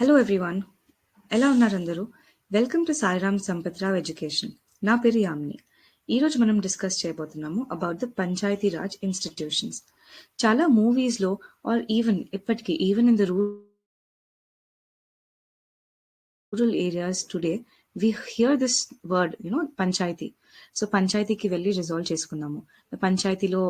Hello everyone, ఎలా ఉన్నారు అందరూ? Welcome to Sairam Sampathrao education. నా పేరు యామిని. ఈరోజు మనం డిస్కస్ చేయబోతున్నాము about the Panchayati Raj institutions. చాలా మూవీస్లో ఆర్ ఈవెన్ ఇప్పటికీ even in the rural areas today, we hear this word, panchayati. So పంచాయతీకి వెళ్ళి రిజాల్వ్ చేసుకుందాము, పంచాయతీలో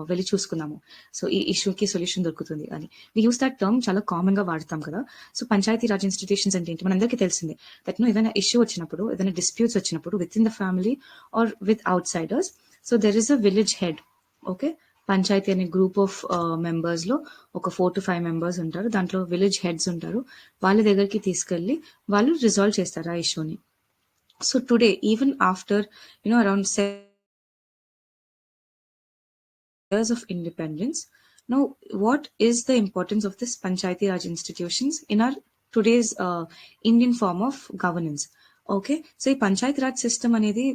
వెళ్ళి చూసుకుందాము, సో ఈ ఇష్యూకి సొల్యూషన్ దొరుకుతుంది అని వి యూస్ దట్ టర్మ్ చాలా కామన్ గా వాడతాం కదా. సో పంచాయతీ రాజ్ ఇన్స్టిట్యూషన్స్ అంటే ఏంటి మనందరికీ తెలిసిందే. దట్ ఏదైనా ఇష్యూ వచ్చినప్పుడు, ఏదైనా డిస్ప్యూట్స్ వచ్చినప్పుడు within the family or with outsiders, so there is a village head. Okay, panchayati అనే గ్రూప్ ఆఫ్ మెంబర్స్ లో ఒక 4 to 5 మెంబర్స్ ఉంటారు. దాంట్లో విలేజ్ హెడ్స్ ఉంటారు. వాళ్ళ దగ్గరికి తీసుకెళ్లి వాళ్ళు రిజాల్వ్ చేస్తారు ఆ ఇష్యూని. So today even after around years of independence, now what is the importance of this Panchayati Raj institutions in our today's Indian form of governance? Okay, so ఈ పంచాయత్ రాజ్ సిస్టమ్ అనేది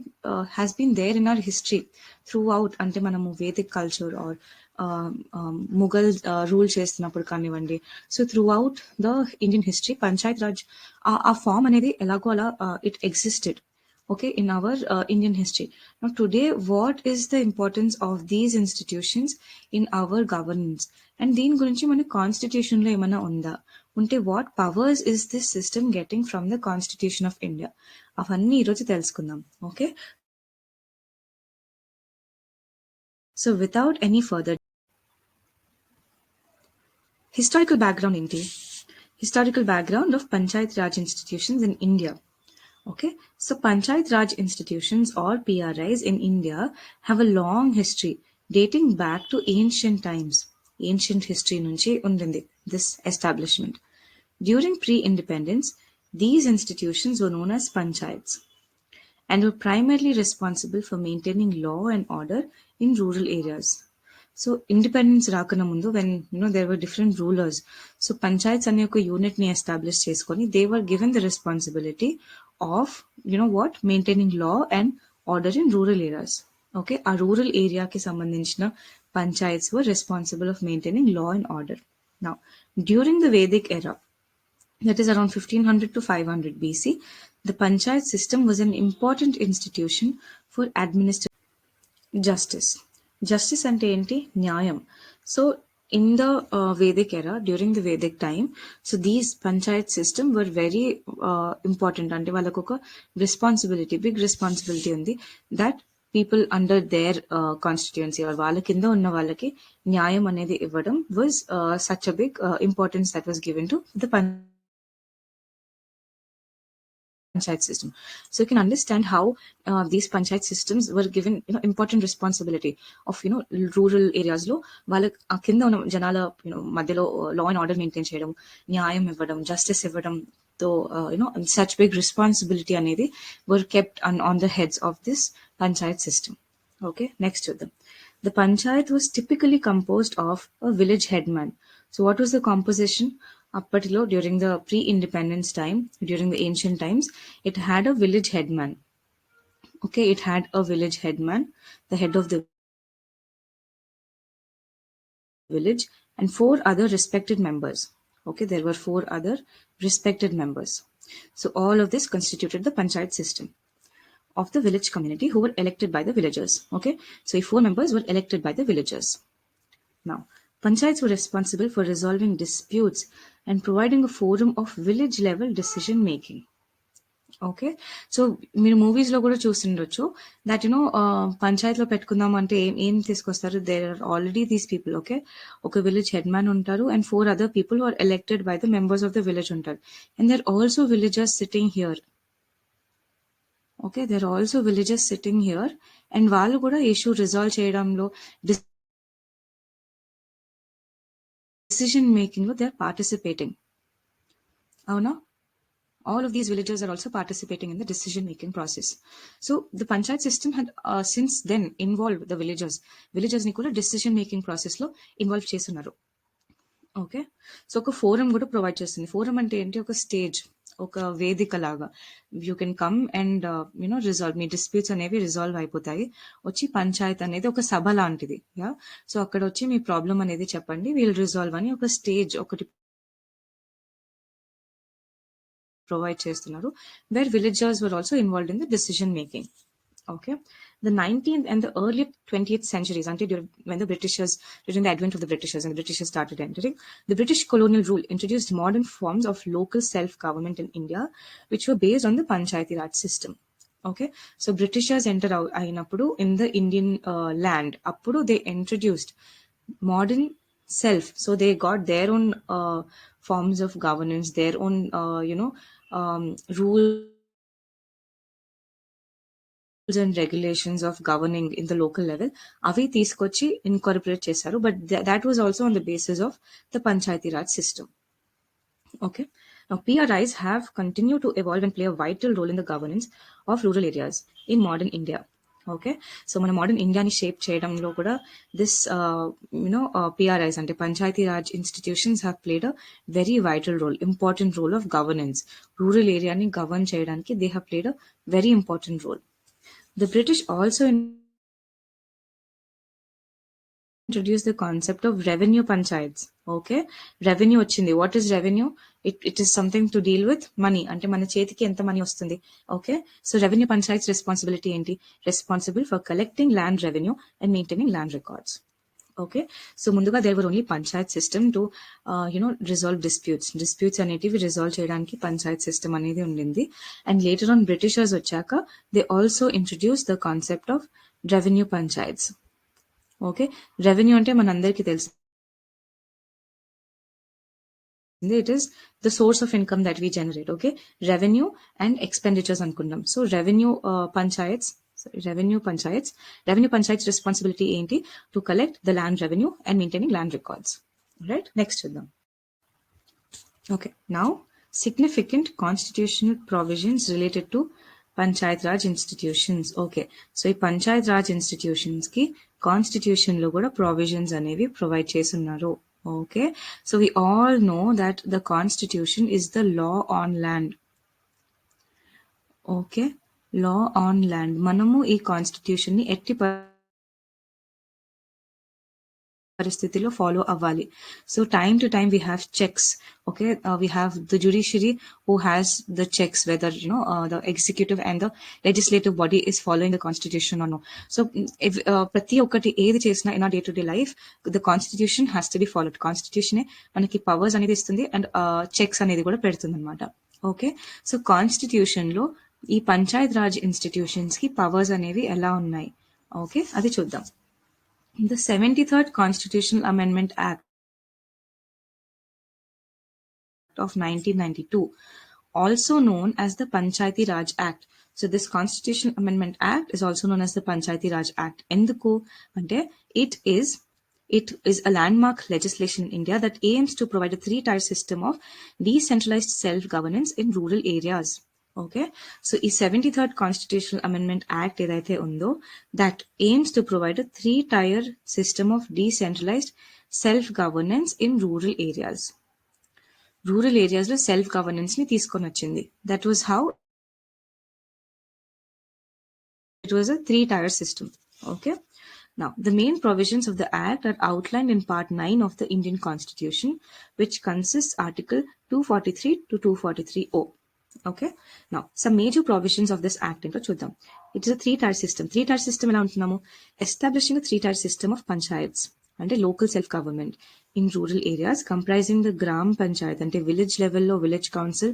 has been there in our history throughout. అంటే మనము Vedic culture or Mughal rule చేస్తున్నప్పుడు కానివ్వండి, so throughout the Indian history panchayat raj ఆ form అనేది ఎలాగో అలా it existed. Okay, in our Indian history. Now today, what is the importance of these institutions in our governance? And దీని గురించి మన constitution లో ఏమైనా ఉందా ఉంటే, what powers is this system getting from the constitution of India? అవన్నీ ఈరోజు తెలుసుకుందాం. Okay, so without any further, historical background ఏంటి? Historical background of Panchayat Raj institutions in India. Okay, so Panchayat Raj institutions or PRIs in India have a long history dating back to ancient times. Ancient history nunchi undindi this establishment. During pre-independence, these institutions were known as panchayats and were primarily responsible for maintaining law and order in rural areas. So independence రాకన ముందు when there were different rulers, so panchayats అనే ఒక unit ని establish చేసుకొని they were given the responsibility of maintaining law and order in rural areas. Okay, ఆ rural ఏరియాకి సంబంధించిన panchayats were responsible of maintaining law and order. Now during the Vedic era, that is around 1500 to 500 BC, the panchayat system was an important institution for administration. Justice. Justice ante enti? Nyayam. So in the Vedic era, during the Vedic time, so these panchayat system were very important. Ante vallaku oka responsibility, big responsibility undi, that people under their constituency or వాళ్ళ కింద ఉన్న వాళ్ళకి న్యాయం అనేది ఇవ్వడం was such a big importance that was given to the panchayat system. So you can understand how these panchayat systems were given important responsibility of rural areas లో వాళ్ళ కింద ఉన్న జనాల మధ్యలో లా అండ్ ఆర్డర్ మెయింటైన్ చేయడం, న్యాయం ఇవ్వడం, జస్టిస్ ఇవ్వడం, తో such big responsibility అనేది were kept on the heads of this panchayat system. Okay, next చూద్దాం. The panchayat was typically composed of a village headman. So what was the composition? అప్పటిలో during the pre independence time, during the ancient times, it had a village head man. Okay, it had a village head man, the head of the village, and 4 other respected members. Okay, there were 4 other respected members. So all of this constituted the panchayat system of the village community who were elected by the villagers. Okay, so 4 members were elected by the villagers. Now, panchayats were responsible for resolving disputes and providing a forum of village level decision making. Okay, so మీరు movies లో కూడా చూస్తుండొచ్చు that Panchayat లో పెట్టుకుందాం అంటే ఏం తీసుకొస్తారు, there are already these people. Okay, ఒక village head man ఉంటారు and 4 other people who are elected by the members of the village ఉంటారు, and there are also villagers sitting here. Okay, there are also villagers sitting here, and వాళ్ళు కూడా issue resolve చేయడంలో, decision making lo they are participating. Avuna, all of these villagers are also participating in the decision making process. So the panchayat system had since then involved the villagers ni kuda decision making process lo involve chestunaru. Okay, so ఒక forum కూడా provide చేస్తుంది. Forum అంటే ఏంటి? ఒక stage, ఒక వేదిక లాగా. You can come and resolve, me disputes అనేవి రిజాల్వ్ అయిపోతాయి. వచ్చి పంచాయత్ అనేది ఒక సభ లాంటిది. యా, సో అక్కడ వచ్చి మీ ప్రాబ్లం అనేది చెప్పండి, వీల్ రిజాల్వ్ అని ఒక స్టేజ్ ఒకటి provide చేస్తున్నారు, where villagers were also involved in the decision making. Okay, the 19th and the early 20th centuries, until when the Britishers, during the advent of the Britishers and the Britishers started entering, the British colonial rule introduced modern forms of local self-government in India, which were based on the Panchayati Raj system. Okay, so Britishers entered అయినప్పుడు in the Indian land, అప్పుడు they introduced modern self, so they got their own forms of governance, their own rules and regulations of governing in the local level, avi తీసుకొచ్చి incorporate చేశారు, but that was also on the basis of the Panchayati Raj system. Okay, now PRIs have continued to evolve and play a vital role in the governance of rural areas in modern India. Okay, so మన modern ఇండియాని shape చేయడంలో కూడా this PRIs అంటే panchayati Raj institutions have played a very vital role, important role of governance. Rural ఏరియాని govern చేయడానికి they have played a very important role. The British also introduced the concept of revenue panchayats. Okay, revenue వచ్చింది. What is revenue? It is something to deal with money. అంటే మన చేతికి ఎంత money వస్తుంది. Okay, so revenue panchayats responsibility ఏంటి? Responsible for collecting land revenue and maintaining land records. Okay, so ముందుగా there were only panchayat system to resolve disputes అనేటివి resolve చేయడానికి panchayat system అనేది ఉండింది. And later on Britishers వచ్చాక they also introduced the concept of revenue panchayats. Okay, revenue అంటే మనందరికీ తెలుసు, it is the source of income that we generate. Okay, revenue and expenditures అనుకున్నాం. So revenue panchayats responsibility ఏంటి? To collect the land revenue and maintaining land records. Right, next చూద్దాం. Okay, now significant constitutional provisions related to Panchayat Raj institutions. Okay, so ఈ Panchayat Raj institutions కి constitution లో కూడా provisions అనేవి provide చేస్తున్నారు. Okay, so we all know that the constitution is the law on land. Okay, law on land. మనము ఈ constitution ని ఎట్టి పరిస్థితిలో ఫాలో అవ్వాలి. So time to time we have checks. Okay, we have the judiciary who has the checks whether the executive and the legislative body is following the constitution or no. So if ప్రతి ఒక్కటి ఏది చేసినా in our day to day life the constitution has to be followed. Constitution మనకి powers అనేది ఇస్తుంది and checks అనేది కూడా పెడుతుంది అనమాట. ఓకే, సో కాన్స్టిట్యూషన్ లో ఈ పంచాయత్ రాజ్ ఇన్స్టిట్యూషన్స్ కి పవర్స్ అనేవి ఎలా ఉన్నాయి? ఓకే, అది చూద్దాం. The 73rd Constitutional Amendment Act of 1992, also known as the Panchayati Raj Act. So this Constitutional Amendment Act is also known as the Panchayati Raj Act. Enduku ante it is a landmark legislation in India that aims to provide a three-tier system of decentralized self-governance in rural areas. Okay, so ఈ 73rd Constitutional Amendment Act ఏదైతే ఉందో that aims to provide a three-tier system of decentralized self-governance in rural areas. Rural areas లో self-governance ని తీసుకొని వచ్చింది. That was how it was a three-tier system. Okay, now the main provisions of the Act are outlined in Part 9 of the Indian Constitution, which consists Article 243 to 243O. Okay, now some major provisions of this act into చూద్దాం. It is a three-tier system. Three-tier system ఎలా ఉంటున్నాము? Establishing a three-tier system of panchayats అంటే local self-government in rural areas comprising the gram panchayat అంటే village level లో village council,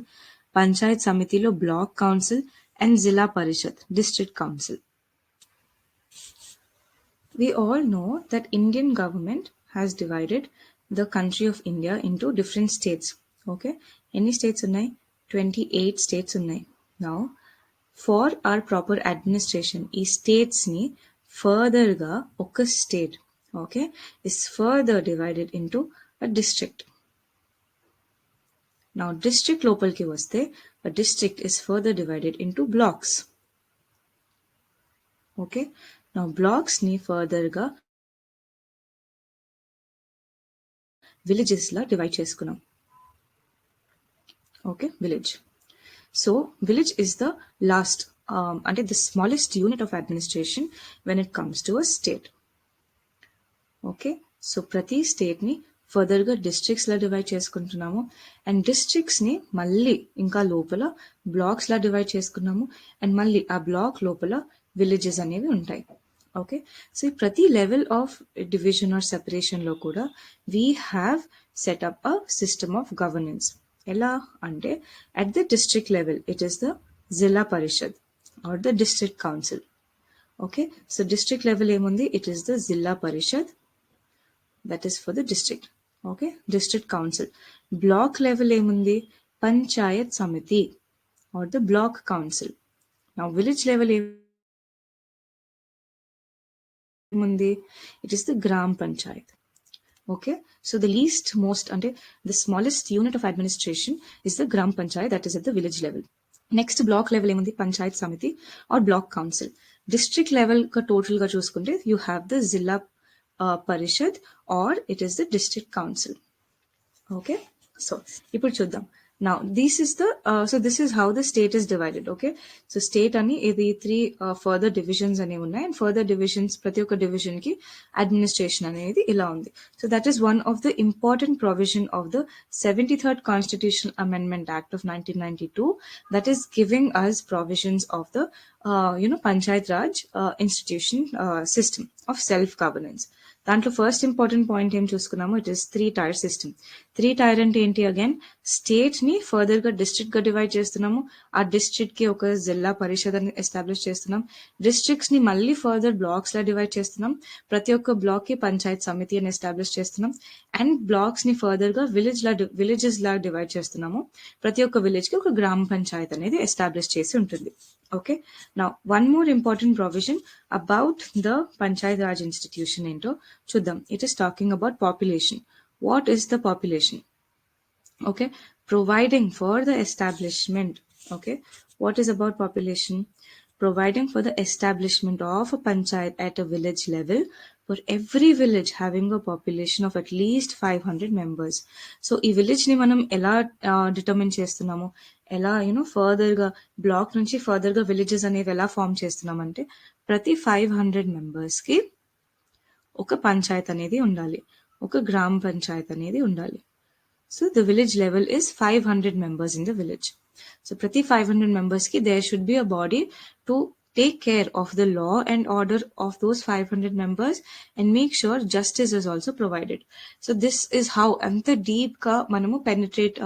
panchayat samiti లో block council and zilla parishad district council. We all know that Indian government has divided the country of India into different states. Okay, ఎన్ని states ఉన్నాయి? 28 states ఉన్నాయి. Now for our proper administration ఈ states ని further గా ఒక state is further divided into a district. Now district లోపలికి వస్తే a district is further divided into blocks. Okay, now blocks ని further గా villages లా divide చేసుకున్నాం. Okay, village. So village is the last అంటే the smallest unit of administration when it comes to a state. Okay, so ప్రతి state ని ఫర్దర్గా డిస్ట్రిక్ట్స్లా divide చేసుకుంటున్నాము. And డిస్ట్రిక్ట్స్ని మళ్ళీ ఇంకా లోపల బ్లాక్స్లా డివైడ్ చేసుకున్నాము. అండ్ మళ్ళీ ఆ బ్లాక్ లోపల విలేజెస్ అనేవి ఉంటాయి. ఓకే, సో ఈ ప్రతి లెవెల్ ఆఫ్ డివిజన్ ఆర్ సెపరేషన్లో కూడా we have setup a system of governance. ఎలా అంటే at the district level it is the Zilla Parishad or the district council. Okay, so district level ఏముంది, it is the Zilla Parishad, that is for the district. Okay, district council. Block level ఏముంది, Panchayat Samiti or the block council. Now village level ఏముంది, it is the Gram Panchayat. Okay, so the least most ante the smallest unit of administration is the Gram Panchayat, that is at the village level. Next block level ఏముంది, Panchayat Samiti or block council. District level ka total ga చూసుకుంటే you have the Zilla Parishad or it is the district council. Okay, so ఇప్పుడు చూద్దాం. Now this is the so this is how the state is divided. Okay, so state ani ఇది 3 further divisions అనేవి ఉన్నాయి. And further divisions ప్రతి ఒక్క division కి administration అనేది ఇలా ఉంది. So that is one of the important provision of the 73rd Constitutional Amendment Act of 1992, that is giving us provisions of the Panchayat Raj institution system of self governance. దాంట్లో first important point ఏం చూసుకున్నాము, it is 3 tier system. 3 tier అంటే ఏంటి, again state ని further గా district గా divide చేస్తున్నాము. ఆ డిస్ట్రిక్ట్ కి ఒక జిల్లా పరిషత్ అని ఎస్టాబ్లిష్ చేస్తున్నాం. డిస్ట్రిక్ట్స్ ని మళ్ళీ ఫర్దర్ బ్లాక్స్ లా డివైడ్ చేస్తున్నాం. ప్రతి ఒక్క బ్లాక్ కి పంచాయత్ సమితి అని ఎస్టాబ్లిష్ చేస్తున్నాం. అండ్ బ్లాక్స్ ని ఫర్దర్ గా విలేజెస్ లా డివైడ్ చేస్తున్నాము. ప్రతి ఒక్క విలేజ్ కి ఒక గ్రామ పంచాయత్ అనేది ఎస్టాబ్లిష్ చేసి ఉంటుంది. Okay, now one more important provision about the Panchayat Raj institution ఏంటో చూద్దాం. It is talking about population. What is the population? Okay, providing for the establishment. Okay, what is about population? Providing for the establishment of a panchayat at a village level, for every village having a population of at least 500 members. So ఈ village ని మనం ఎలా determine చేస్తున్నాము, ఎలా further గా black నుంచి further గా villages అనేవి ఎలా ఫామ్ చేస్తున్నామంటే ప్రతి 500 మెంబర్స్ కి ఒక పంచాయత్ అనేది ఉండాలి, ఒక గ్రామ పంచాయత్ అనేది ఉండాలి. So the village level is 500 members in the village. So prati 500 members ki there should be a body to take care of the law and order of those 500 members and make sure justice is also provided. So this is how anta deep ka manamu penetrate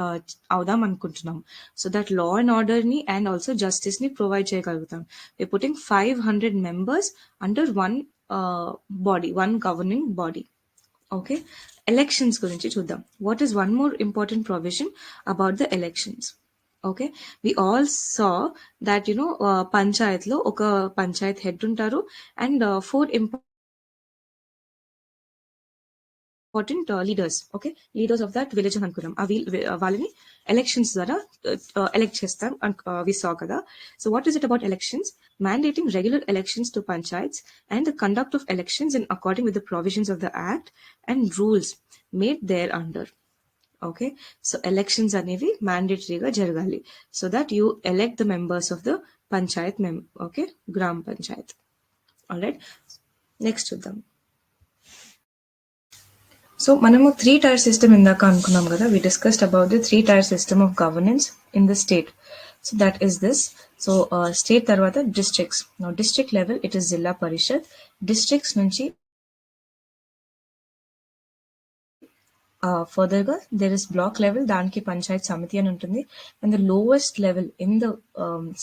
avdam anukuntunnam. So that law and order ni and also justice ni provide cheyagalugutam. We're putting 500 members under one body, one governing body. Okay, elections గురించి చూద్దాం. What is one more important provision about the elections? Okay, we all saw that Panchayat లో ఒక Panchayat head ఉంటారు and 4 important leaders. Okay, leaders of that village అనుకున్నాం. వాళ్ళని elections ద్వారా elect చేస్తాం we saw కదా. So what is it about elections? Mandating regular elections to panchayats and the conduct of elections in according with the provisions of the act and rules made thereunder. Okay, so elections అనేవి mandatoryగా జరగాలి so that you elect the members of the panchayat okay, gram panchayat. All right, next చూద్దాం. So మనము 3 tier system ఇందాక అనుకున్నాం కదా, we discussed about the 3 tier system of governance in the state. So that is this. So state తర్వాత districts. Now district level it is Zilla Parishad. Districts నుంచి further గా there is block level, దానికి పంచాయత్ సమితి అని ఉంటుంది. And the lowest level in the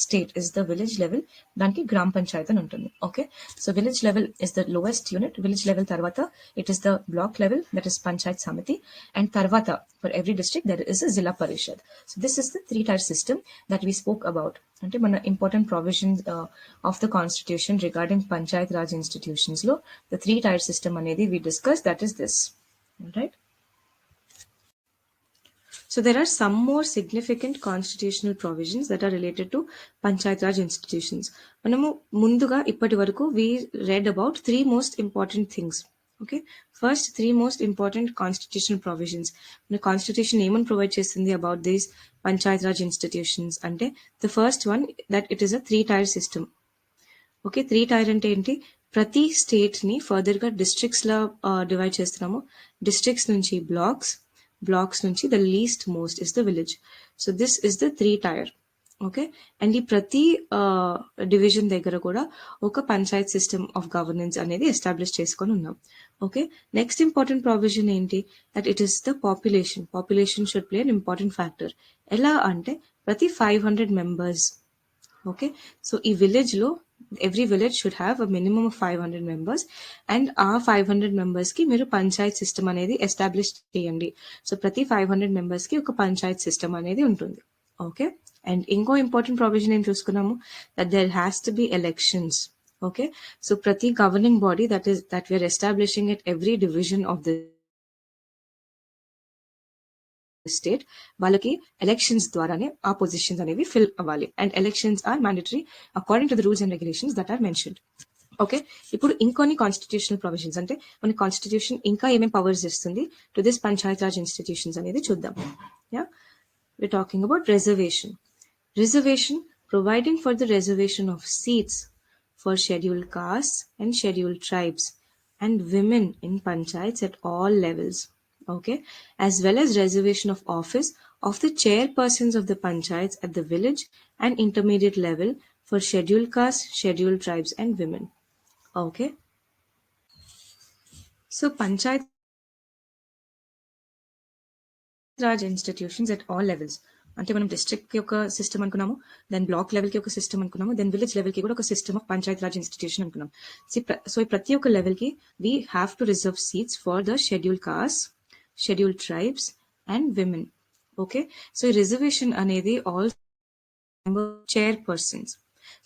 state is the village level, దానికి గ్రామ పంచాయత్ అని ఉంటుంది. Okay, so village level is the lowest unit. Village level తర్వాత it is the block level, that is Panchayat సమితి. And తర్వాత for every district there is a Zilla Parishad. So this is the 3 tier system that we spoke about. అంటే మన important provisions of the constitution regarding Panchayat Raj institutions లో the 3 tier system అనేది we discussed, that is this. All right. So there are some more significant constitutional provisions that are related to Panchayat Raj institutions. Manamu munduga ippati varaku we read about 3 most important things. Okay, first 3 most important constitutional provisions. The constitution even provide chestundi about these Panchayat Raj institutions ante the first one that it is a 3 tier system. Okay, 3 tier ante enti, ప్రతి స్టేట్ని ఫర్దర్గా డిస్ట్రిక్ట్స్లా divide చేస్తున్నాము. Districts నుంచి blocks నుంచి the least most is the village. So this is the 3 tier. Okay, and ఈ ప్రతి division దగ్గర కూడా ఒక పంచాయత్ సిస్టమ్ ఆఫ్ గవర్నెన్స్ అనేది ఎస్టాబ్లిష్ చేసుకొని ఉన్నాం. ఓకే, నెక్స్ట్ ఇంపార్టెంట్ ప్రావిజన్ ఏంటి, that it is the population should play an important factor. ఎలా అంటే ప్రతి 500 members. ఓకే, సో ఈ విలేజ్లో every village should have a minimum of 500 members, and ఆ 500 members కి మీరు పంచాయత్ సిస్టమ్ అనేది ఎస్టాబ్లిష్ చేయండి. సో ప్రతి 500 members కి ఒక పంచాయత్ సిస్టమ్ అనేది ఉంటుంది. ఓకే, అండ్ ఇంకో ఇంపార్టెంట్ ప్రావిజన్ ఏం చూసుకున్నాము, that there has to be elections. Okay, so ప్రతి governing body that we are establishing at every division of the state, వాళ్ళకి ఎలక్షన్స్ ద్వారానే ఆ పొజిషన్స్ అనేవి ఫిల్ అవ్వాలి. And elections are mandatory according to the rules and regulations that are mentioned. Okay, ఇప్పుడు ఇంకొన్ని constitutional provisions, అంటే మన కాన్స్టిట్యూషన్ ఇంకా ఏమేమి పవర్స్ ఇస్తుంది to this Panchayat Raj institutions అనేది చూద్దాం. Yeah, we're talking about reservation providing for the reservation of seats for scheduled castes and scheduled tribes and women in panchayats at all levels. Okay, as well as reservation of office of the chairpersons of the panchayats at the village and intermediate level for scheduled castes, scheduled tribes and women. Okay, so panchayat Raj institutions at all levels, అంటే మనం district కి ఒక system అనుకున్నాము, then block level కి ఒక system అనుకున్నాము, then village level కి కూడా ఒక system of Panchayat Raj institution అనుకున్నాం. సో ఈ ప్రతి ఒక్క లెవెల్ కి we have to reserve seats for the schedule caste, schedule tribes and women. Okay, so ఈ రిజర్వేషన్ అనేది ఆల్ చైర్పర్సన్స్.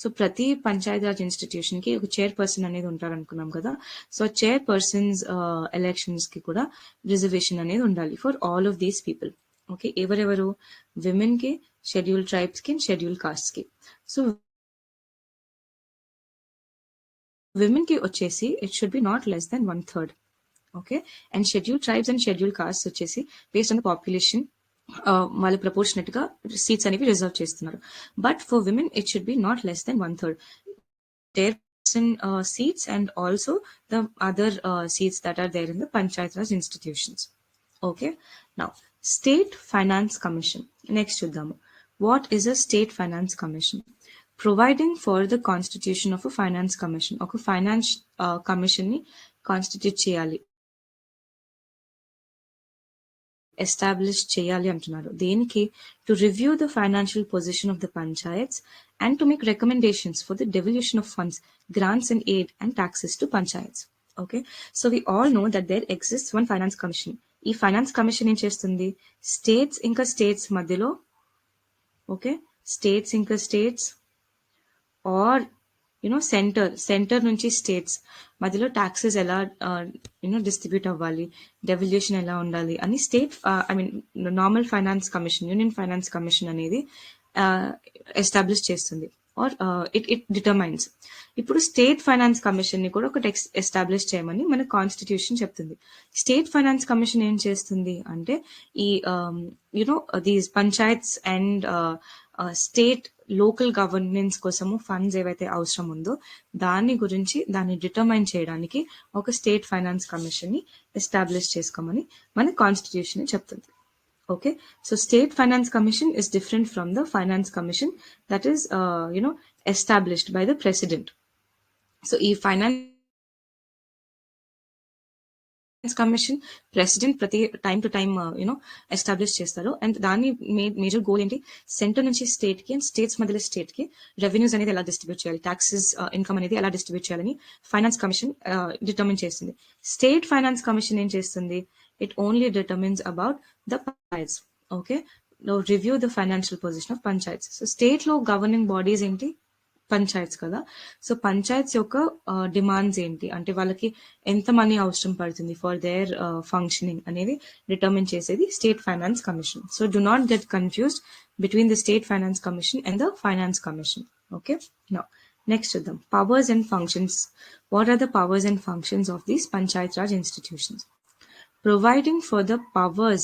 సో ప్రతి పంచాయత్ రాజ్ ఇన్స్టిట్యూషన్ కి ఒక చైర్పర్సన్ అనేది ఉంటారు అనుకున్నాం కదా. సో చైర్పర్సన్స్ ఎలక్షన్స్ కి కూడా రిజర్వేషన్ అనేది ఉండాలి for all of these people. Okay, ఎవరెవరు, విమెన్ కి, షెడ్యూల్ ట్రైబ్స్ కి, షెడ్యూల్ కాస్ట్ కి. సో విమెన్ కి వచ్చేసి it should be not less than 1/3. Okay, and schedule tribes and schedule caste వచ్చేసి బేస్డ్ ఆన్ ద పాపులేషన్ వాళ్ళు ప్రపోర్షనెట్ గా seats అనేవి రిజర్వ్ చేస్తున్నారు. But for women it should be not less than 1/3 chairperson seats and also the other seats that are there in the Panchayat Raj institutions. Okay, now State Finance Commission. Next చూద్దాము. What is a State Finance Commission? Providing for the constitution of a finance commission. ఒక finance commission ని constitute చేయాలి, establish చేయాలి అంటున్నారు. దేనికి, to review the financial position of the panchayats and to make recommendations for the devolution of funds, grants and aid and taxes to panchayats. Okay, so we all know that there exists one finance commission. ఈ finance commission ఏం చేస్తుంది, states ఇంకా states మధ్యలో, okay, states ఇంకా states are centre నుంచి states మధ్యలో taxes ఎలా distribute అవ్వాలి, డెవల్యూషన్ ఎలా ఉండాలి అని state normal finance commission, union finance commission అనేది ఎస్టాబ్లిష్ చేస్తుంది ఆర్ ఇట్ డిటర్మైన్స్. ఇప్పుడు స్టేట్ ఫైనాన్స్ కమిషన్ ని కూడా ఒకటి ఎస్టాబ్లిష్ చేయమని మన కాన్స్టిట్యూషన్ చెప్తుంది. స్టేట్ ఫైనాన్స్ కమిషన్ ఏం చేస్తుంది అంటే ఈ these panchayats and state local governance కోసము ఫండ్స్ ఏవైతే అవసరం ఉందో దాన్ని డిటర్మైన్ చేయడానికి ఒక స్టేట్ ఫైనాన్స్ కమిషన్ ని ఎస్టాబ్లిష్ చేసుకోమని మన కాన్స్టిట్యూషన్ చెప్తుంది. Okay, so State Finance Commission is different from the Finance Commission that is, established by the President. So, e Finance Commission President ప్రతి టైం టు టైం ఎస్టాబ్లిష్ చేస్తారు. And దాని major goal ఏంటి, centre నుంచి state కి and states మధ్యలో state కి revenues అనేది ఎలా డిస్ట్రిబ్యూట్ చేయాలి, ట్యాక్సెస్ ఇన్కమ్ అనేది ఎలా డిస్ట్రిబ్యూట్ చేయాలని ఫైనాన్స్ కమిషన్ డిటర్మిన్ చేస్తుంది. స్టేట్ ఫైనాన్స్ కమిషన్ ఏం చేస్తుంది, it only determines about the panchayats. Okay, now review the financial position of panchayats. So state లో governing bodies ఏంటి, పంచాయత్స్ కదా. సో పంచాయత్స్ యొక్క డిమాండ్స్ ఏంటి అంటే వాళ్ళకి ఎంత మనీ అవసరం పడుతుంది ఫర్ దేర్ ఫంక్షనింగ్ అనేది డిటర్మిన్ చేసేది state finance commission. So do not get confused between the state finance commission and the finance commission. Okay, now next చూద్దాం, powers and functions. What are the powers and functions of these panchayat Raj institutions? Providing for the powers,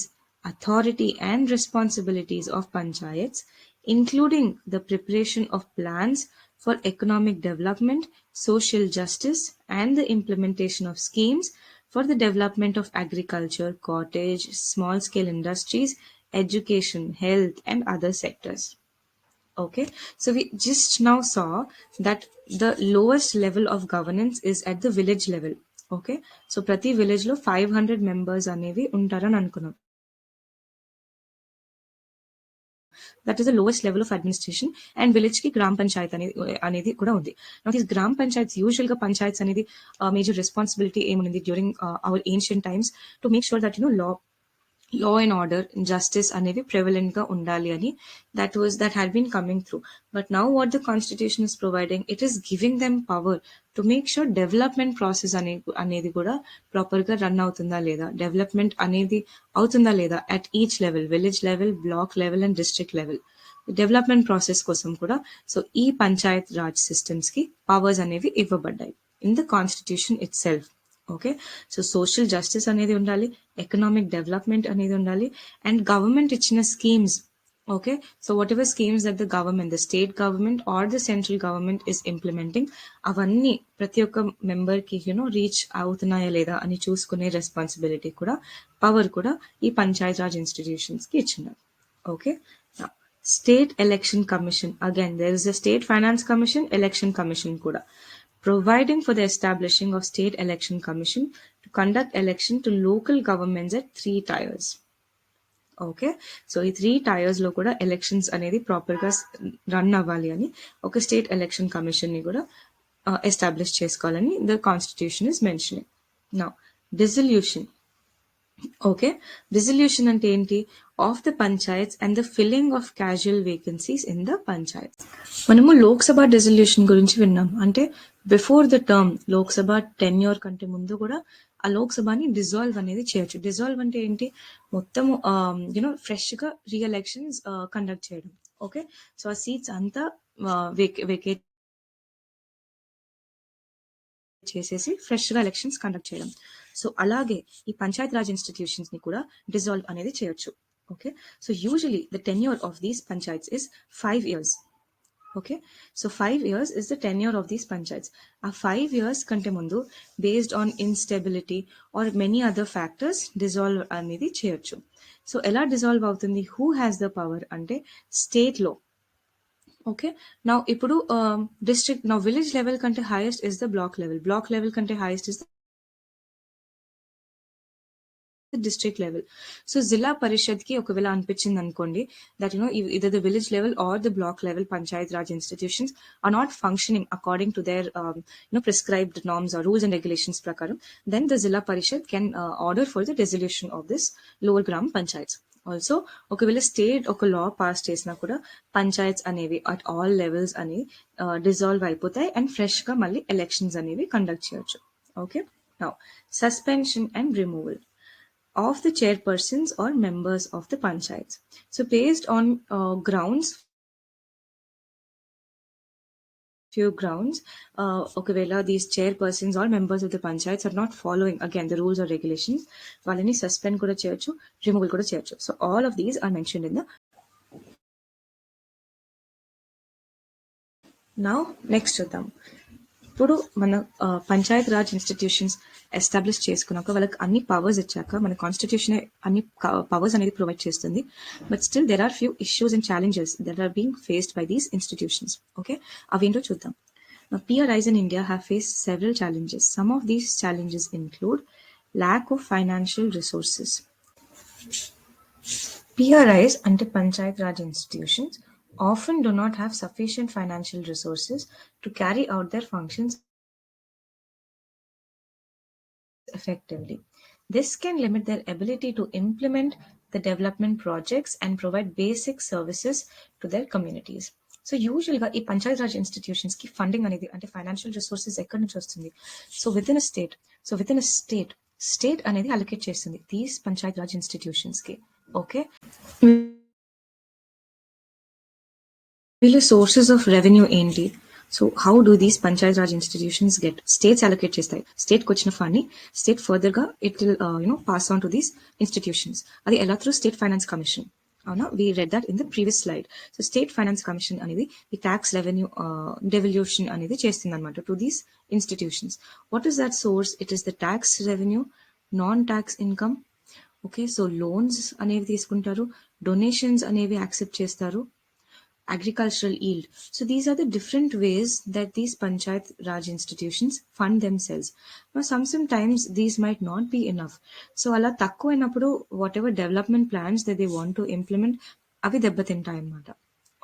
authority and responsibilities of panchayats, including the preparation of plans for economic development, social justice, and the implementation of schemes for the development of agriculture, cottage, small scale industries, education, health, and other sectors. Okay, so we just now saw that the lowest level of governance is at the village level. Okay, so ప్రతి village లో 500 members అనేవి ఉంటారని అనుకున్నాం. That is the lowest level of administration, and village ki gram panchayat అనేది కూడా ఉంది. Now these gram panchayats, usually గా panchayats అనేది major responsibility ఏముంది during our ancient times to make sure that law and order, justice అనేవి prevalent గా ఉండాలి అని that had been coming through. But now what the constitution is providing, it is giving them power to make sure development process అనేది కూడా proper గా run అవుతుందా లేదా, development అనేది అవుతుందా లేదా at each level, village level, block level and district level. Development process కోసం కూడా సో ఈ పంచాయత్ రాజ్ సిస్టమ్స్ కి పవర్స్ అనేవి ఇవ్వబడ్డాయి in the constitution it self. Okay, so social justice అనేది ఉండాలి, ఎకనామిక్ డెవలప్మెంట్ అనేది ఉండాలి, అండ్ గవర్నమెంట్ ఇచ్చిన schemes. Okay, so what ever schemes that the government, the state government are the central government is implementing, అవన్నీ ప్రతి ఒక్క member కి reach అవుతున్నాయా లేదా అని చూసుకునే రెస్పాన్సిబిలిటీ కూడా, పవర్ కూడా ఈ పంచాయత్ రాజ్ ఇన్స్టిట్యూషన్స్ కి ఇచ్చినారు. Okay, State Election Commission. Again, there is a State Finance Commission, Election Commission kuda. Providing for the establishing of State Election Commission to conduct election to local governments at 3 tiers. Okay, so ఈ 3 tiers లో కూడా elections అనేది proper గా run అవ్వాలి అని ఒక state election commission ని కూడా ఎస్టాబ్లిష్ చేసుకోవాలని the constitution is mentioning. Now, dissolution. Okay, dissolution అంటే ఏంటి? Of the panchayats and the filling of casual vacancies in the Panchayat. మనము లోక్సభ డిజల్యూషన్ గురించి విన్నాం. అంటే before the term, Lok Sabha tenure కంటే ముందు కూడా ఆ లోక్సభని డిజాల్వ్ అనేది చేయొచ్చు. డిజాల్వ్ అంటే ఏంటి? మొత్తం ఫ్రెష్ గా రీఎలక్షన్స్ కండక్ట్ చేయడం. ఓకే, సో ఆ సీట్స్ అంతా వేకేట్ చేసేసి ఫ్రెష్ గా ఎలక్షన్స్ కండక్ట్ చేయడం. సో అలాగే ఈ పంచాయత్ రాజ్ ఇన్స్టిట్యూషన్స్ ని కూడా డిజాల్వ్ అనేది చేయొచ్చు. Okay, so usually the tenure of these panchayats is 5 years. Okay, so 5 years is the tenure of these panchayats. ఆ 5 years కంటే ముందు based on instability or many other factors dissolve అనేది చేయొచ్చు. సో ఎలా డిజాల్వ్ అవుతుంది? హూ హ్యాస్ ద పవర్ అంటే state లో. Okay, నా ఇప్పుడు డిస్ట్రిక్ట్, నా విలేజ్ లెవెల్ కంటే highest is the block level, block level కంటే highest is the district level. So జిల్లా పరిషత్ కి ఒకవేళ అనిపించింది అనుకోండి that either the village level or the block level panchayat raj institutions are not functioning according to their prescribed norms or rules and regulations prakaram, then the zilla parishad can order for the dissolution of this lower gram panchayats. Also ఒకవేళ state ఒక లా pass చేసినా కూడా పంచాయత్స్ అనేవి at all levels అనేవి dissolve అయిపోతాయి and fresh గా మళ్ళీ elections అనేవి కండక్ట్ చేయొచ్చు. Okay, now suspension and removal of the chairpersons or members of the panchayats. So based on few grounds, okavela these chairpersons or members of the panchayats are not following again the rules or regulations, వాళ్ళని suspend కూడా చేయొచ్చు, removal కూడా చేయొచ్చు. So all of these are mentioned in the. Now next చూద్దాం. ఇప్పుడు మన Panchayat Raj institutions establish చేసుకున్నాక వాళ్ళకి అన్ని పవర్స్ ఇచ్చాక మన కాన్స్టిట్యూషన్ అన్ని పవర్స్ అనేది ప్రొవైడ్ చేస్తుంది. But still there are few issues and challenges that are being faced by these institutions. Okay, అవేంటో చూద్దాం. PRIs in India have faced several challenges. Some of these challenges include lack of financial resources. PRIs అంటే Panchayat Raj institutions often do not have sufficient financial resources to carry out their functions effectively. This can limit their ability to implement the development projects and provide basic services to their communities. So usually ఈ panchayat Raj institutions కి funding అనేది అంటే financial resources ఎక్కడి నుంచి వస్తుంది? So with in state అనేది allocate చేస్తుంది these panchayat Raj institutions కి. ఓకే, వీళ్ళ సోర్సెస్ ఆఫ్ రెవెన్యూ ఏంటి? So how do these panchayat Raj institutions get? States allocate చేస్తాయి. స్టేట్కి వచ్చిన ఫండ్ ని స్టేట్ ఫర్దర్ గా it will pass on to these institutions. అది ఎలా? Through state finance commission. We read that in the previous slide. So State Finance Commission అనేది ఈ tax revenue devolution అనేది చేస్తుంది అనమాట to these institutions. What is that source? It is the tax revenue, non-tax income. Okay, so loans అనేవి తీసుకుంటారు, donations అనేవి accept చేస్తారు, agricultural yield. So these are the different ways that these Panchayat Raj institutions fund themselves. Now sometimes these might not be enough. So అలా తక్కువ అయినప్పుడు whatever development plans that they want to implement అవి దెబ్బతింటాయి అన్నమాట.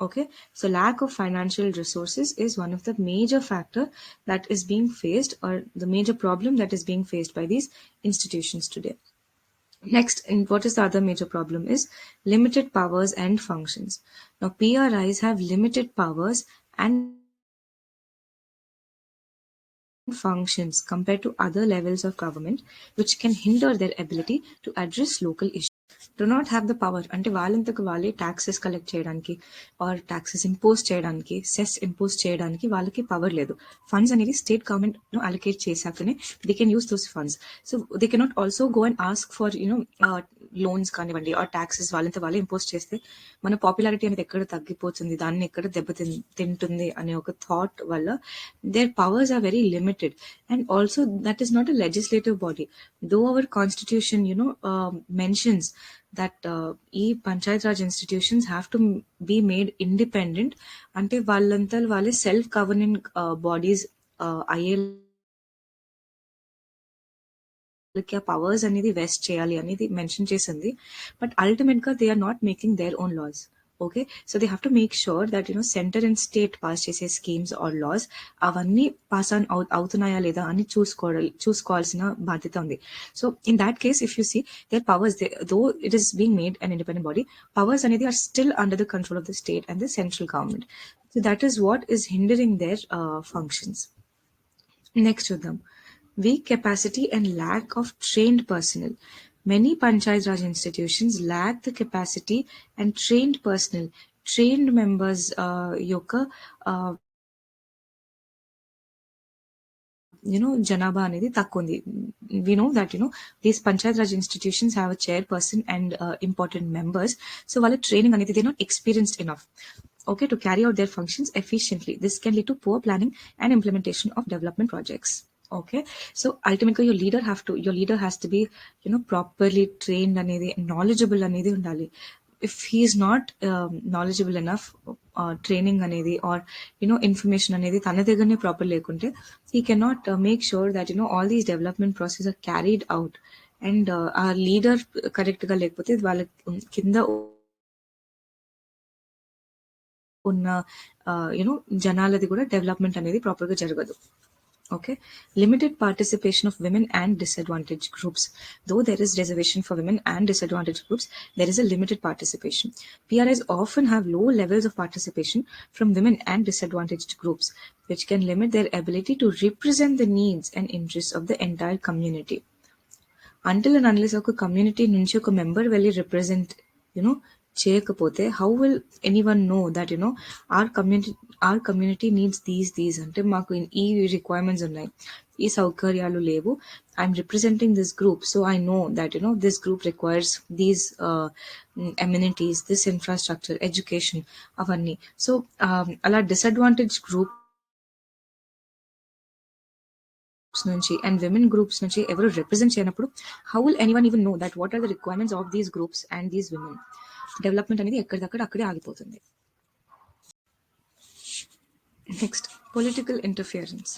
Okay, so lack of financial resources is one of the major factor that is being faced, or the major problem that is being faced by these institutions today. Next, and what is the other major problem is limited powers and functions. Now, PRIs have limited powers and functions compared to other levels of government, which can hinder their ability to address local issues. Do not have the power అంటే వాళ్ళంతకు వాళ్ళే taxes collect చేయడానికి or taxes impose చేయడానికి, cess impose చేయడానికి వాళ్ళకి power లేదు. Funds అనేవి state government allocate చేశాకనే they can use those funds. So they cannot also go and ask for loans కానివ్వండి ఆర్ taxes వాళ్ళంతా వాళ్ళే ఇంపోజ్ చేస్తే మన పాపులారిటీ అనేది ఎక్కడ తగ్గిపోతుంది, దాన్ని ఎక్కడ తింటుంది అనే ఒక థాట్ వల్ల their powers are very limited. And also that is not a legislative body, though our constitution mentions that ఈ panchayat Raj institutions have to be made independent, అంటే వాళ్ళంతా వాళ్ళే సెల్ఫ్ గవర్నింగ్ బాడీస్ అయ్యే పవర్స్ అనేది వెస్ట్ చేయాలి అనేది మెన్షన్ చేసింది. బట్ అల్టిమేట్ గా they are not making their own laws. Okay, so they have to make sure that centre and state pass చేసే స్కీమ్స్ ఆర్ లాస్ అవన్నీ పాస్ ఆన్ అవుతున్నాయా లేదా అని చూసుకోవాల్సిన బాధ్యత ఉంది. So in that case if you see their powers, though it is being made an independent body, powers అనేది are still under the control of the state and the central government. So that is what is hindering their functions. Next చూద్దాం. Weak capacity and lack of trained personnel. Many Panchayat Raj institutions lack the capacity and trained personnel, trained members యొక్క janaba అనేది తక్కువ ఉంది. We know that these Panchayat Raj institutions have a chairperson and important members. So వాళ్ళ training అనేది they're not experienced enough, okay, to carry out their functions efficiently. This can lead to poor planning and implementation of development projects. Okay, so ultimately your leader has to be properly trained అనేది, knowledgeable అనేది ఉండాలి. If he is not knowledgeable enough, training అనేది or information అనేది తన దగ్గరనే proper లేకుంటే he cannot make sure that all these development processes are carried out. And ఆ leader correct గా లేకపోతే వాళ్ళ కింద ఉన్న జనాలది కూడా డెవలప్మెంట్ అనేది ప్రాపర్ గా జరగదు. Okay, limited participation of women and disadvantaged groups. Though there is reservation for women and disadvantaged groups, there is a limited participation. PRIs often have low levels of participation from women and disadvantaged groups, which can limit their ability to represent the needs and interests of the entire community. Until and unless ఒక community నుంచి ఒక member వెళ్ళి represent చేయకపోతే how will anyone know that our community needs these అంటే మాకు ఈ requirements ఉన్నాయి, ఈ సౌకర్యాలు లేవు, I'm representing this group, so I know that this group requires these amenities, this infrastructure, education, అవన్నీ. సో అలా డిసడ్వాంటేజ్ గ్రూప్ నుంచి అండ్ విమెన్ గ్రూప్స్ నుంచి ఎవరు రిప్రజెంట్ చేయనప్పుడు how will anyone even know that what are the requirements of these groups and these women? Development అనేది ఎక్కడిదక్కడ అక్కడే ఆగిపోతుంది. Next, political interference.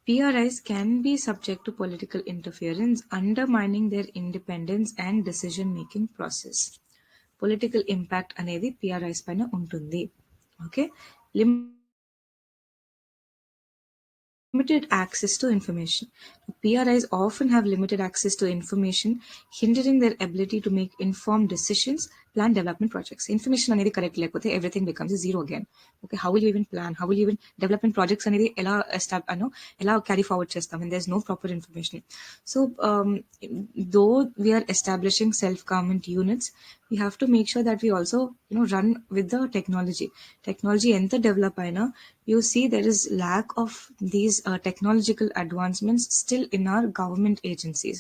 PRIs can be subject to political interference, undermining their independence and decision-making process. Political impact అనేది PRIs పైన ఉంటుంది. Okay, limited access to information. PRIs often have limited access to information, hindering their ability to make informed decisions, plan development projects. Information అనేది correct లేకపోతే everything becomes zero again. Okay, how will you even plan? How will you even development projects అనేది ఎలా carry forward చేస్తాం when there's no proper information? So though we are establishing self-government units, we have to make sure that we also run with the technology. Technology ఎంత develop అయినా you see there is lack of these technological advancements still in our government agencies.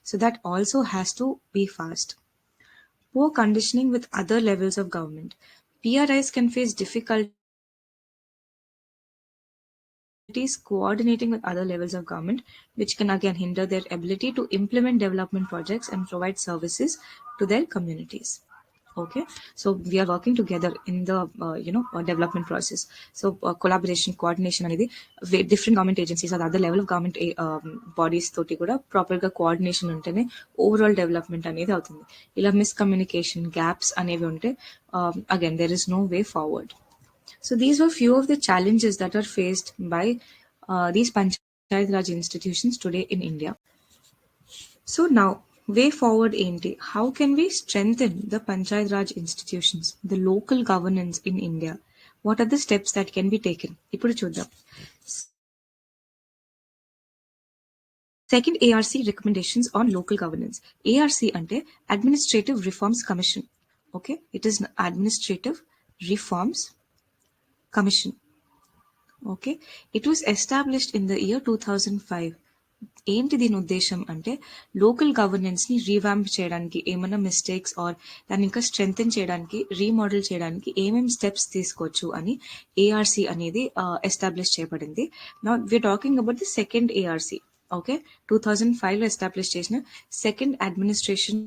So that also has to be fast. poor conditioning with other levels of government. PRIs can face difficulties coordinating with other levels of government, which can again hinder their ability to implement development projects and provide services to their communities. Okay, so we are working together in the development process. So collaboration, coordination అనేది different government agencies or other level of government bodies తోటి కూడా proper గా coordination ఉంటేనే overall development అనేది అవుతుంది. ఇలా miscommunication gaps అనేవి ఉంటే again there is no way forward. So these were few of the challenges that are faced by these Panchayat Raj institutions today in India. So now, way forward ఏంటి? How can we strengthen the Panchayat Raj institutions, the local governance in India? What are the steps that can be taken? ఇప్పుడు చూద్దాం. Second ARC recommendations on local governance. ARC అంటే Administrative Reforms Commission. Okay, it is an Administrative Reforms Commission. Okay, it was established in the year 2005. ఏంటి దీని ఉద్దేశం అంటే local governance ని రీవాంప్ చేయడానికి, ఏమైనా మిస్టేక్స్ ఆర్ దాన్ని ఇంకా స్ట్రెంగ్తెన్ చేయడానికి, రీమోడల్ చేయడానికి ఏమేమి స్టెప్స్ తీసుకోవచ్చు అని ఏఆర్సి అనేది ఎస్టాబ్లిష్ చేయబడింది. Now we're talking about the second ARC. Okay, 2005 లో ఎస్టాబ్లిష్ చేసిన second administration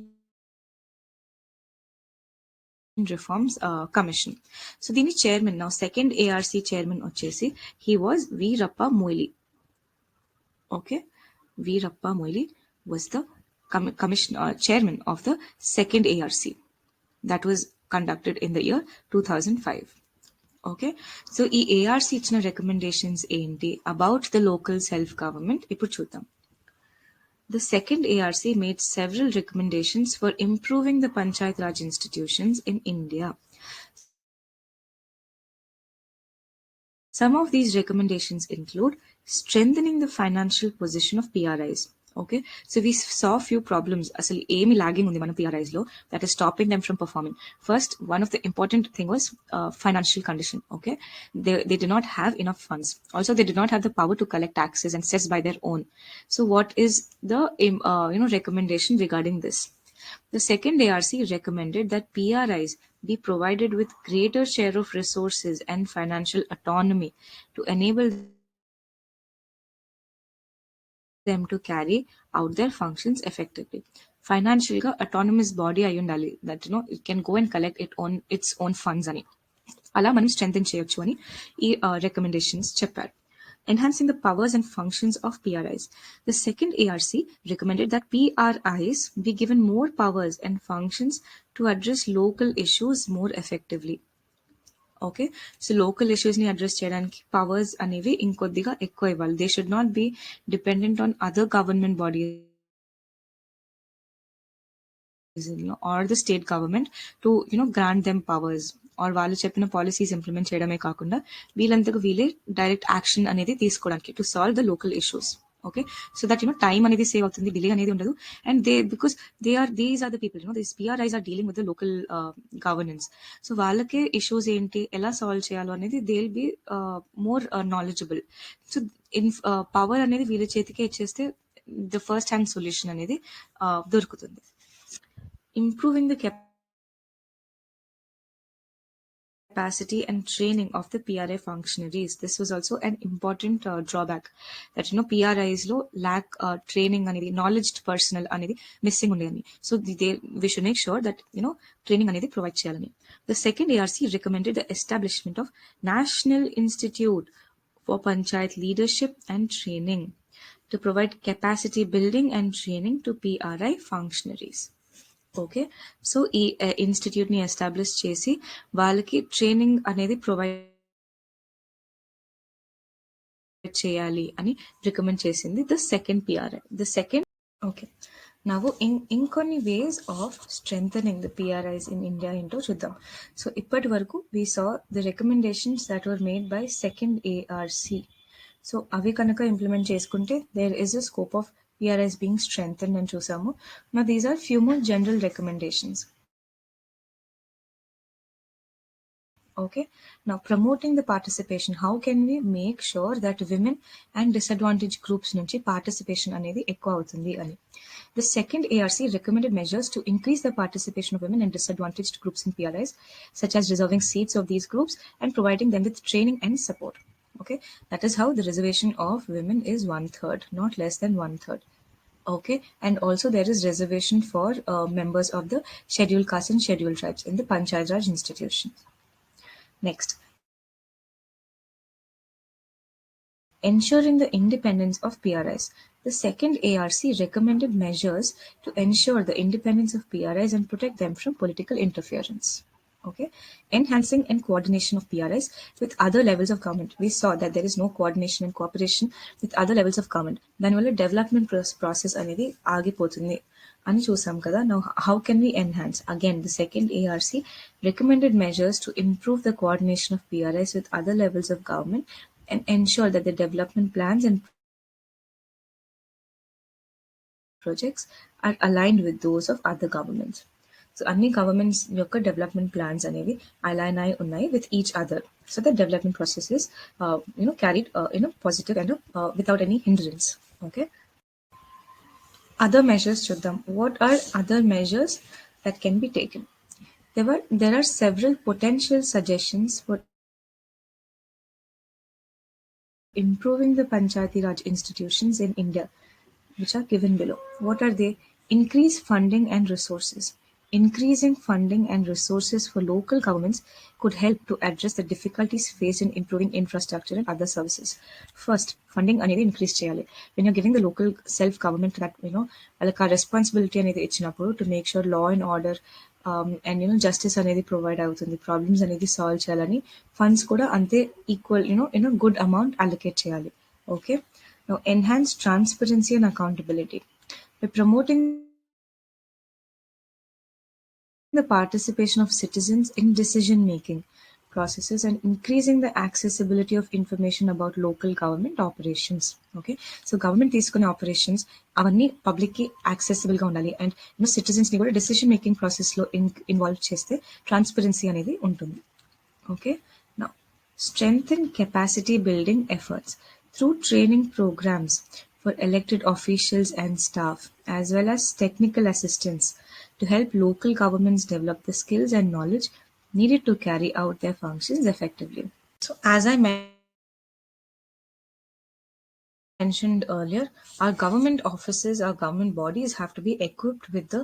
reforms commission. So దీని చైర్మన్, నా సెకండ్ ఏఆర్సి చైర్మన్ వచ్చేసి he was Veerappa Moily. Okay, Veerappa Moily was the chairman of the second ARC that was conducted in the year 2005. Okay, so ఈ ARC ఇచ్చిన recommendations ఏంటి about the local self-government ఇప్పుడు చూద్దాం. The second ARC made several recommendations for improving the Panchayat Raj institutions in India. Some of these recommendations include strengthening the financial position of PRIs. Okay, so we saw few problems అసలు ఏమి logging ఉంది మన PRIs లో that is stopping them from performing. First, one of the important thing was financial condition. Okay, they did not have enough funds. Also, they did not have the power to collect taxes and cess by their own. So what is the recommendation regarding this? The second ARC recommended that PRIs be provided with greater share of resources and financial autonomy to enable them to carry out their functions effectively. Financial గా autonomous body అయి ఉండాలి, that it can go and collect its own funds అని, అలా మనం strengthen చేయొచ్చు అని ఈ recommendations చెప్పారు. Enhancing the powers and functions of PRIs. The second ARC recommended that PRIs be given more powers and functions to address local issues more effectively. Okay, so local issues ని address చేయడానికి powers అనేవి ఇంకొద్దిగా ఎక్కువ ఇవ్వాలి. They should not be dependent on other government bodies or the state government to grant them powers, or వాళ్ళు చెప్పిన policies implement చేయడమే కాకుండా వీళ్ళంతకు వీళ్ళే డైరెక్ట్ యాక్షన్ అనేది తీసుకోవడానికి to solve the local issues. Okay, so that time అనేది save అవుతుంది, delay అనేది ఉండదు. And because these are the people, these PRIs are dealing with the local governance. So వాళ్ళకే ఇష్యూస్ ఏంటి, ఎలా సాల్వ్ చేయాలో అనేది they will be more knowledgeable. So power అనేది వీళ్ళ చేతికే ఇచ్చేస్తే ద ఫస్ట్ హ్యాండ్ సొల్యూషన్ అనేది దొరుకుతుంది. Improving the capacity and training of the PRI functionaries. This was also an important drawback, that PRIs lo lack training anedi, knowledge personnel anedi missing undi ani. So we should make sure that training anedi provide cheyalani. The second ARC recommended the establishment of National Institute for Panchayat Leadership and Training to provide capacity building and training to PRI functionaries. Okay, so ఈ institute ని establish చేసి వాళ్ళకి training అనేది provide చేయాలి అని recommend చేసింది the second PRI. The second okay, now ఇంకొన్ని ways of strengthening the PRIs in India ఏంటో చూద్దాం. సో ఇప్పటి వరకు we saw the recommendations that were made by second ARC. So అవి కనుక ఇంప్లిమెంట్ చేసుకుంటే there is a scope of PRIs being strengthened and చూసాము. Now these are few more general recommendations. Okay, now promoting the participation. How can we make sure that women and disadvantaged groups నుంచి participation అనేది ఎక్కువ అవుతుంది అని? The second ARC recommended measures to increase the participation of women and disadvantaged groups in PRIs, such as reserving seats of these groups and providing them with training and support. Okay, that is how the reservation of women is one third, not less than one third. Okay, and also there is reservation for members of the scheduled castes and scheduled tribes in the Panchayat Raj institutions. Next, ensuring the independence of PRIs. The second ARC recommended measures to ensure the independence of PRIs and protect them from political interference. Okay, enhancing and coordination of PRIs with other levels of government. We saw that there is no coordination and cooperation with other levels of government. దానివల్ల development process అనేది ఆగిపోతుంది అని చూసాం కదా. Now how can we enhance? Again, the second ARC recommended measures to improve the coordination of PRIs with other levels of government and ensure that the development plans and projects are aligned with those of other governments. So అన్ని governments యొక్క development plans అనేవి align అయి ఉన్నాయి with each other. So the development process is carried positive and without any hindrance. Okay. Other measures చూద్దాం. What are other measures that can be taken? There are several potential suggestions for improving the Panchayati Raj institutions in India, which are given below. What are they? Increase funding and resources. Increasing funding and resources for local governments could help to address the difficulties faced in improving infrastructure and other services. First, funding అనేది increase చేయాలి. When you're giving the local self-government that, వాళ్ళకి ఆ responsibility అనేది ఇచ్చినప్పుడు to make sure law and order and justice అనేది provide అవుతుంది, problems అనేది solve చేయాలని ఫండ్స్ కూడా అంతే ఈక్వల్ గుడ్ అమౌంట్ అలొకేట్ చేయాలి. Okay, now enhance transparency and accountability by promoting the participation of citizens in decision making processes and increasing the accessibility of information about local government operations. Okay, so government తీసుకునే operations అవన్నీ public కి accessible గా ఉండాలి and citizens ని కూడా decision making process లో involve చేస్తే transparency అనేది ఉంటుంది. Okay, now strengthen capacity building efforts through training programs for elected officials and staff, as well as technical assistance to help local governments develop the skills and knowledge needed to carry out their functions effectively. So, as I mentioned earlier, our government offices, our government bodies have to be equipped with the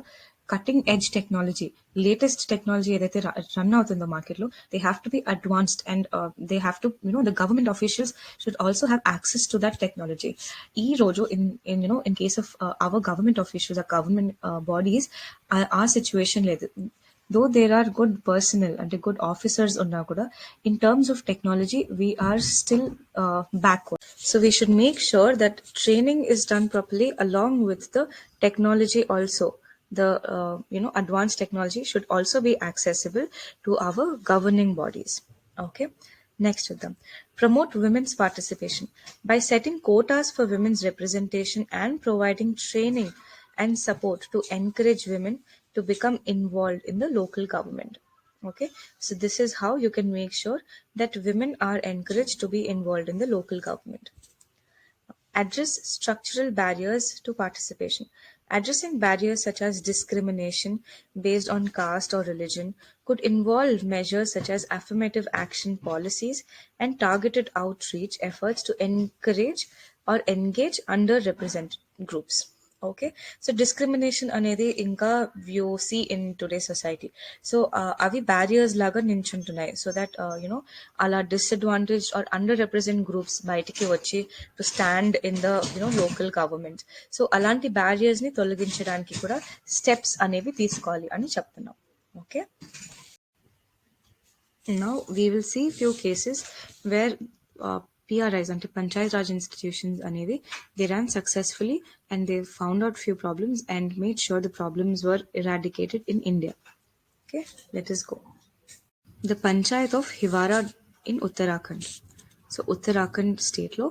cutting edge technology, latest technology ఏదైతే run అవుతుందో మార్కెట్లో, they have to be advanced and they have to, the government officials should also have access to that technology. ఈ రోజు in case of our government officials, our government bodies, our situation లేదు. Though there are good personnel and good officers uన్నా కూడా, in terms of technology we are still backward. So we should make sure that training is done properly along with the technology also. The advanced technology should also be accessible to our governing bodies. Okay, next with them, promote women's participation by setting quotas for women's representation and providing training and support to encourage women to become involved in the local government. Okay, so this is how you can make sure that women are encouraged to be involved in the local government. Address structural barriers to participation. Addressing barriers such as discrimination based on caste or religion could involve measures such as affirmative action policies and targeted outreach efforts to encourage or engage underrepresented groups. Okay, so discrimination అనేది ఇంకా you see in today's society. So అవి barriers లాగా నించుంటున్నాయి, so that అలా disadvantaged or underrepresented groups బయటికి వచ్చి to stand in the local government. So అలాంటి barriers ని తొలగించడానికి కూడా steps అనేవి తీసుకోవాలి అని చెప్తున్నాం. Okay, now we will see few cases where PRIs అంటే Panchayat Raj institutions అనేవి they ran successfully and they found out few problems and made sure the problems were eradicated in India. Okay, let us go. The Panchayat of Hiara in Uttarakhand. So Uttarakhand state lo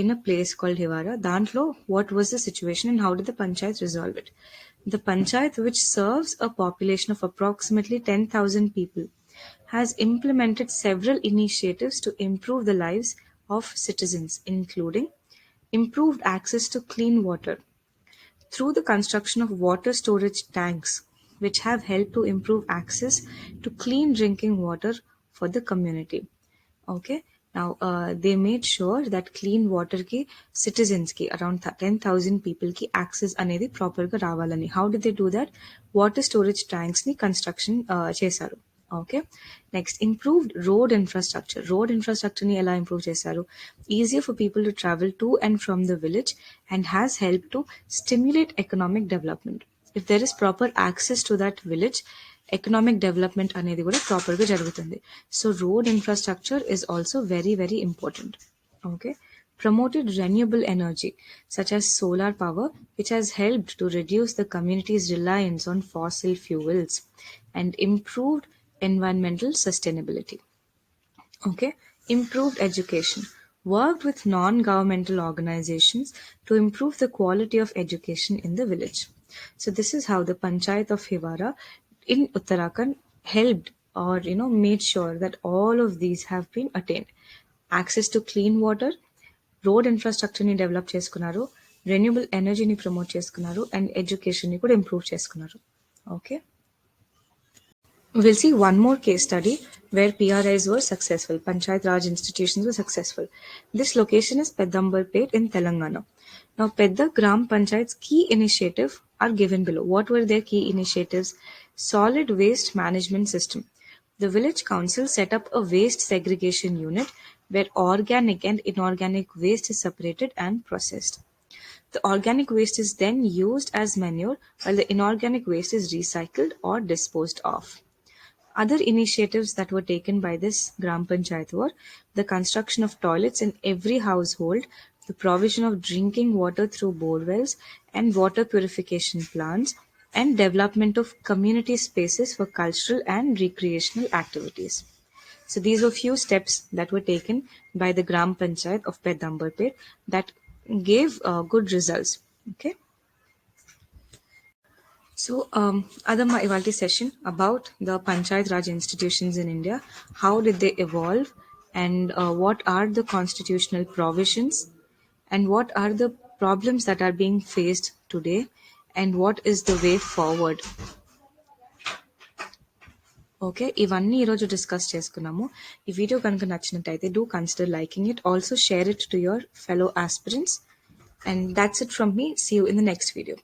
in a place called Hiara, dantlo what was the situation and how did the Panchayat resolve it? The Panchayat, which serves a population of approximately 10,000 people, has implemented several initiatives to improve the lives of citizens, including improved access to clean water, through the construction of water storage tanks, which have helped to improve access to clean drinking water for the community. Okay. Now, they made sure that clean water ki citizens ki around 10,000 people ki access anedi proper ga ravalani. How did they do that? Water storage tanks ni construction chesaru. Okay. Next, improved road infrastructure. Road infrastructure ni ela improve chesaru. Easier for people to travel to and from the village and has helped to stimulate economic development. If there is proper access to that village, economic development అనేది కూడా ప్రాపర్గా జరుగుతుంది. So road infrastructure is also very very important. Okay. Promoted renewable energy such as solar power, which has helped to reduce the community's reliance on fossil fuels and improved environmental sustainability. Okay. Improved education. Worked with non-governmental organizations to improve the quality of education in the village. So this is how the Panchayat of Hiara in Uttarakhand helped or made sure that all of these have been attained. Access to clean water, road infrastructure ni develop చేసుకున్నారు, renewable energy ni promote చేసుకున్నారు, and education ni కూడా improve చేసుకున్నారు. Okay. We'll see one more case study where PRIs were successful, Panchayat Raj institutions were successful. This location is Pedambarpet in Telangana. Now, Pedda Gram Panchayat's key initiative are given below. What were their key initiatives? Solid waste management system. The village council set up a waste segregation unit where organic and inorganic waste is separated and processed. The organic waste is then used as manure while the inorganic waste is recycled or disposed of. Other initiatives that were taken by this Gram Panchayat were the construction of toilets in every household, the provision of drinking water through bore wells and water purification plants, and development of community spaces for cultural and recreational activities. So these were few steps that were taken by the Gram Panchayat of Pedambarpet that gave good results. Okay. So, Adamma Ivalti session about the Panchayat Raj institutions in India. How did they evolve, and what are the constitutional provisions, and what are the problems that are being faced today, and what is the way forward? Okay, ఇవన్నీ ఈరోజు discuss చేసుకున్నాము. ఈ video కనుక నచ్చినట్టయితే do consider liking it, also share it to your fellow aspirants. And that's it from me. See you in the next video.